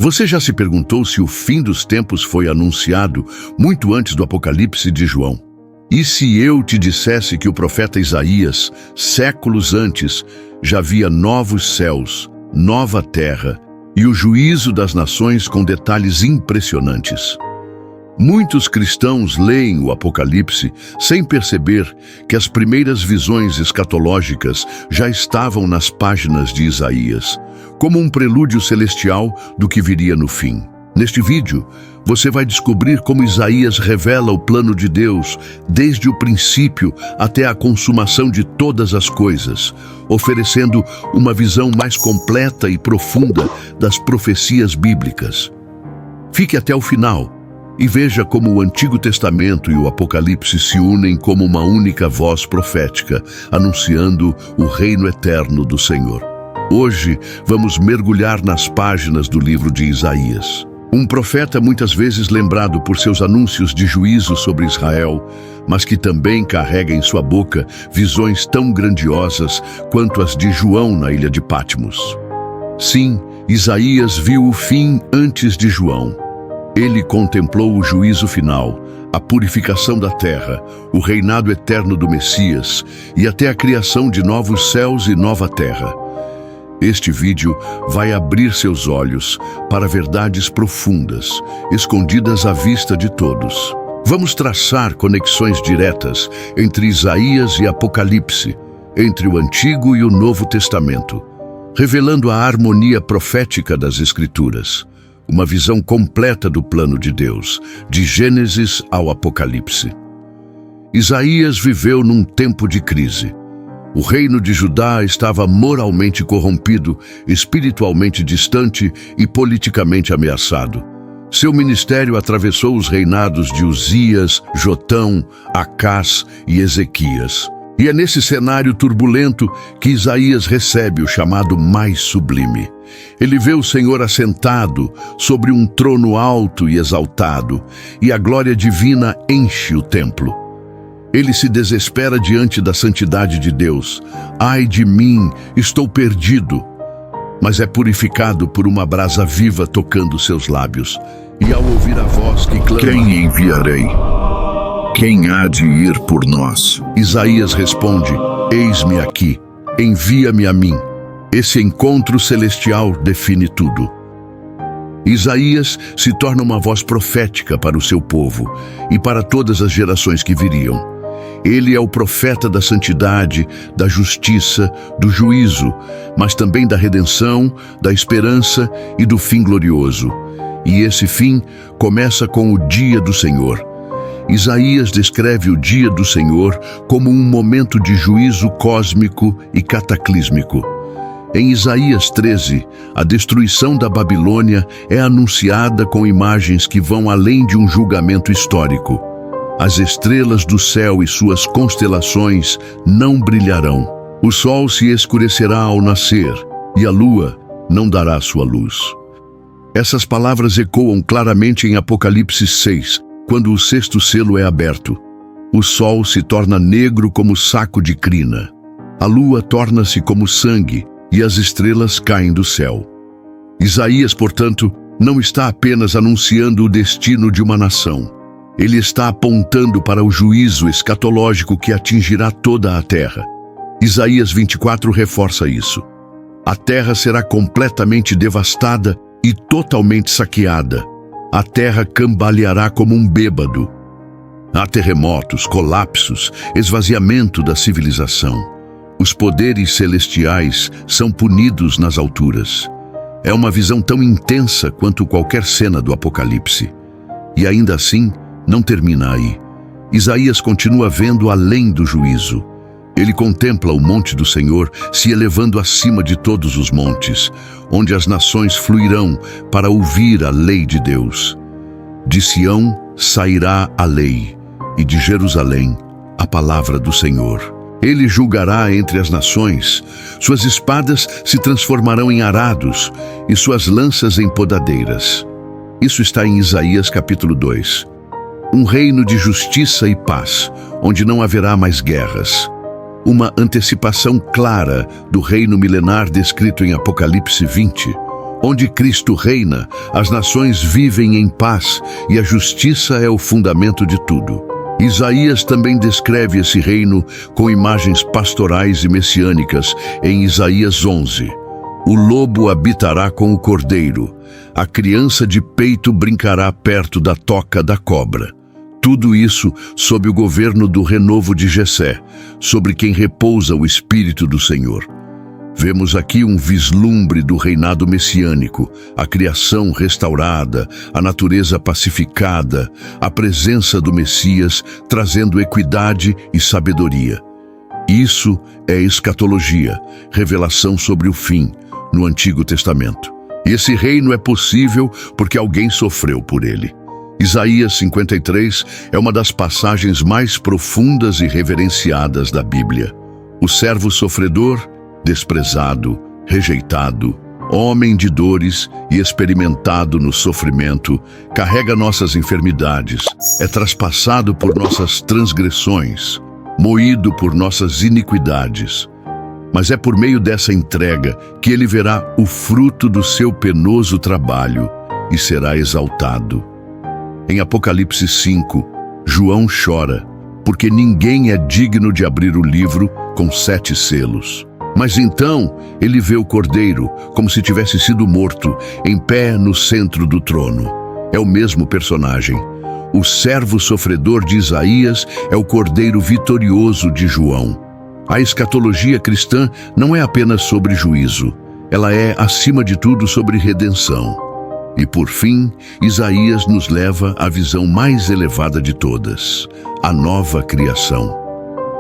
Você já se perguntou se o fim dos tempos foi anunciado muito antes do Apocalipse de João? E se eu te dissesse que o profeta Isaías, séculos antes, já via novos céus, nova terra e o juízo das nações com detalhes impressionantes? Muitos cristãos leem o Apocalipse sem perceber que as primeiras visões escatológicas já estavam nas páginas de Isaías, como um prelúdio celestial do que viria no fim. Neste vídeo, você vai descobrir como Isaías revela o plano de Deus desde o princípio até a consumação de todas as coisas, oferecendo uma visão mais completa e profunda das profecias bíblicas. Fique até o final e veja como o Antigo Testamento e o Apocalipse se unem como uma única voz profética, anunciando o reino eterno do Senhor. Hoje, vamos mergulhar nas páginas do livro de Isaías. Um profeta muitas vezes lembrado por seus anúncios de juízo sobre Israel, mas que também carrega em sua boca visões tão grandiosas quanto as de João na ilha de Patmos. Sim, Isaías viu o fim antes de João. Ele contemplou o juízo final, a purificação da terra, o reinado eterno do Messias e até a criação de novos céus e nova terra. Este vídeo vai abrir seus olhos para verdades profundas, escondidas à vista de todos. Vamos traçar conexões diretas entre Isaías e Apocalipse, entre o Antigo e o Novo Testamento, revelando a harmonia profética das Escrituras, uma visão completa do plano de Deus, de Gênesis ao Apocalipse. Isaías viveu num tempo de crise. O reino de Judá estava moralmente corrompido, espiritualmente distante e politicamente ameaçado. Seu ministério atravessou os reinados de Uzias, Jotão, Acás e Ezequias. E é nesse cenário turbulento que Isaías recebe o chamado mais sublime. Ele vê o Senhor assentado sobre um trono alto e exaltado, e a glória divina enche o templo. Ele se desespera diante da santidade de Deus. Ai de mim, estou perdido. Mas é purificado por uma brasa viva tocando seus lábios. E ao ouvir a voz que clama: Quem enviarei? Quem há de ir por nós? Isaías responde: Eis-me aqui, envia-me a mim. Esse encontro celestial define tudo. Isaías se torna uma voz profética para o seu povo e para todas as gerações que viriam. Ele é o profeta da santidade, da justiça, do juízo, mas também da redenção, da esperança e do fim glorioso. E esse fim começa com o dia do Senhor. Isaías descreve o dia do Senhor como um momento de juízo cósmico e cataclísmico. Em Isaías 13, a destruição da Babilônia é anunciada com imagens que vão além de um julgamento histórico. As estrelas do céu e suas constelações não brilharão. O sol se escurecerá ao nascer, e a lua não dará sua luz. Essas palavras ecoam claramente em Apocalipse 6, quando o sexto selo é aberto. O sol se torna negro como saco de crina. A lua torna-se como sangue, e as estrelas caem do céu. Isaías, portanto, não está apenas anunciando o destino de uma nação. Ele está apontando para o juízo escatológico que atingirá toda a terra. Isaías 24 reforça isso. A terra será completamente devastada e totalmente saqueada. A terra cambaleará como um bêbado. Há terremotos, colapsos, esvaziamento da civilização. Os poderes celestiais são punidos nas alturas. É uma visão tão intensa quanto qualquer cena do Apocalipse. E ainda assim, não termina aí. Isaías continua vendo além do juízo. Ele contempla o monte do Senhor se elevando acima de todos os montes, onde as nações fluirão para ouvir a lei de Deus. De Sião sairá a lei, e de Jerusalém a palavra do Senhor. Ele julgará entre as nações, suas espadas se transformarão em arados e suas lanças em podadeiras. Isso está em Isaías capítulo 2. Um reino de justiça e paz, onde não haverá mais guerras. Uma antecipação clara do reino milenar descrito em Apocalipse 20, Onde Cristo reina, as nações vivem em paz e a justiça é o fundamento de tudo. Isaías também descreve esse reino com imagens pastorais e messiânicas em Isaías 11. O lobo habitará com o cordeiro, a criança de peito brincará perto da toca da cobra. Tudo isso sob o governo do renovo de Jessé, sobre quem repousa o Espírito do Senhor. Vemos aqui um vislumbre do reinado messiânico, a criação restaurada, a natureza pacificada, a presença do Messias trazendo equidade e sabedoria. Isso é escatologia, revelação sobre o fim, no Antigo Testamento. E esse reino é possível porque alguém sofreu por ele. Isaías 53 é uma das passagens mais profundas e reverenciadas da Bíblia. O servo sofredor, desprezado, rejeitado, homem de dores e experimentado no sofrimento, carrega nossas enfermidades, é traspassado por nossas transgressões, moído por nossas iniquidades. Mas é por meio dessa entrega que ele verá o fruto do seu penoso trabalho e será exaltado. Em Apocalipse 5, João chora, porque ninguém é digno de abrir o livro com 7 selos. Mas então ele vê o Cordeiro, como se tivesse sido morto, em pé no centro do trono. É o mesmo personagem. O servo sofredor de Isaías é o Cordeiro vitorioso de João. A escatologia cristã não é apenas sobre juízo, ela é, acima de tudo, sobre redenção. E por fim, Isaías nos leva à visão mais elevada de todas, a nova criação.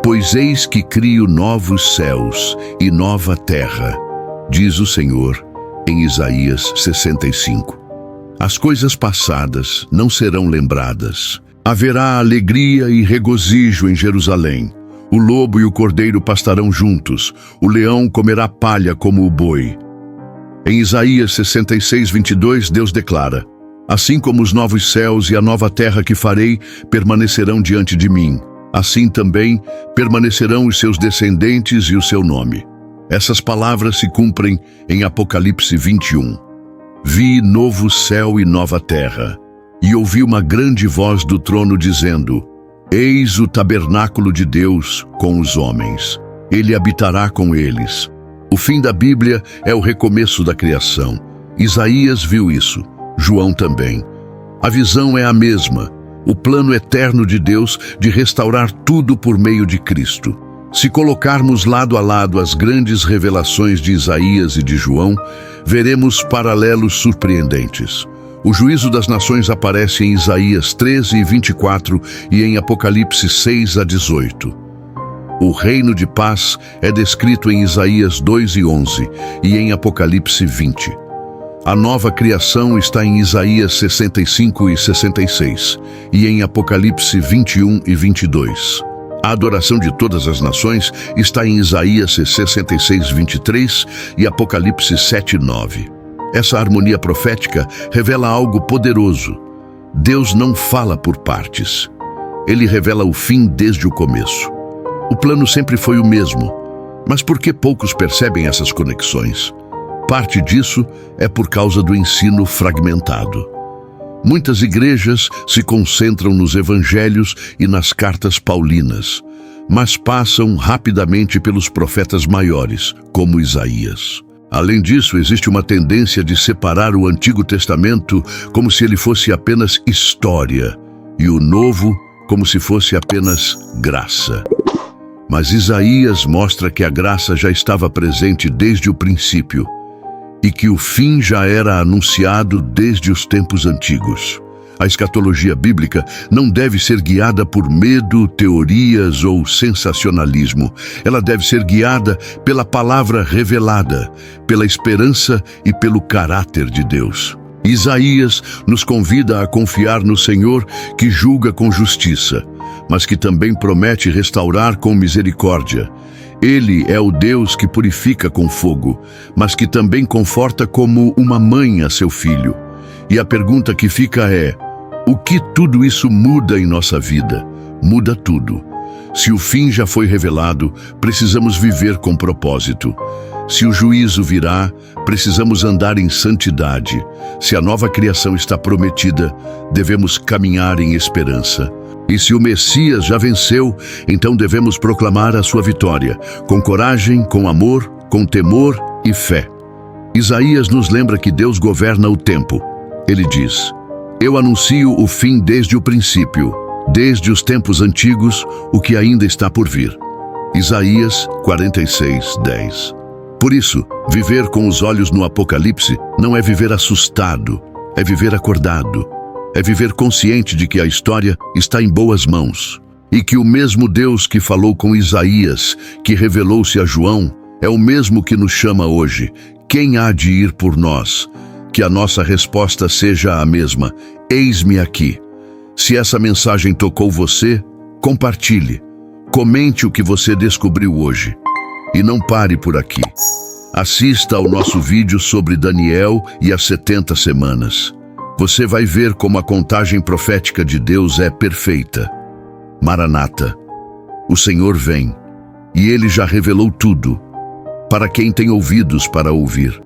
Pois eis que crio novos céus e nova terra, diz o Senhor em Isaías 65. As coisas passadas não serão lembradas. Haverá alegria e regozijo em Jerusalém. O lobo e o cordeiro pastarão juntos, o leão comerá palha como o boi. Em Isaías 66, 22, Deus declara: assim como os novos céus e a nova terra que farei permanecerão diante de mim, assim também permanecerão os seus descendentes e o seu nome. Essas palavras se cumprem em Apocalipse 21. Vi novo céu e nova terra, e ouvi uma grande voz do trono dizendo: eis o tabernáculo de Deus com os homens. Ele habitará com eles. O fim da Bíblia é o recomeço da criação. Isaías viu isso, João também. A visão é a mesma, o plano eterno de Deus de restaurar tudo por meio de Cristo. Se colocarmos lado a lado as grandes revelações de Isaías e de João, veremos paralelos surpreendentes. O juízo das nações aparece em Isaías 13 e 24 e em Apocalipse 6 a 18. O reino de paz é descrito em Isaías 2 e 11 e em Apocalipse 20. A nova criação está em Isaías 65 e 66 e em Apocalipse 21 e 22. A adoração de todas as nações está em Isaías 66, 23 e Apocalipse 7, 9. Essa harmonia profética revela algo poderoso. Deus não fala por partes. Ele revela o fim desde o começo. O plano sempre foi o mesmo, mas por que poucos percebem essas conexões? Parte disso é por causa do ensino fragmentado. Muitas igrejas se concentram nos evangelhos e nas cartas paulinas, mas passam rapidamente pelos profetas maiores, como Isaías. Além disso, existe uma tendência de separar o Antigo Testamento como se ele fosse apenas história e o Novo como se fosse apenas graça. Mas Isaías mostra que a graça já estava presente desde o princípio e que o fim já era anunciado desde os tempos antigos. A escatologia bíblica não deve ser guiada por medo, teorias ou sensacionalismo. Ela deve ser guiada pela palavra revelada, pela esperança e pelo caráter de Deus. Isaías nos convida a confiar no Senhor que julga com justiça, mas que também promete restaurar com misericórdia. Ele é o Deus que purifica com fogo, mas que também conforta como uma mãe a seu filho. E a pergunta que fica é: o que tudo isso muda em nossa vida? Muda tudo. Se o fim já foi revelado, precisamos viver com propósito. Se o juízo virá, precisamos andar em santidade. Se a nova criação está prometida, devemos caminhar em esperança. E se o Messias já venceu, então devemos proclamar a sua vitória, com coragem, com amor, com temor e fé. Isaías nos lembra que Deus governa o tempo. Ele diz: Eu anuncio o fim desde o princípio, desde os tempos antigos, o que ainda está por vir. Isaías 46:10. Por isso, viver com os olhos no Apocalipse não é viver assustado, é viver acordado. É viver consciente de que a história está em boas mãos. E que o mesmo Deus que falou com Isaías, que revelou-se a João, é o mesmo que nos chama hoje. Quem há de ir por nós? Que a nossa resposta seja a mesma: eis-me aqui. Se essa mensagem tocou você, compartilhe. Comente o que você descobriu hoje. E não pare por aqui. Assista ao nosso vídeo sobre Daniel e as 70 semanas. Você vai ver como a contagem profética de Deus é perfeita. Maranata. O Senhor vem, e Ele já revelou tudo, para quem tem ouvidos para ouvir.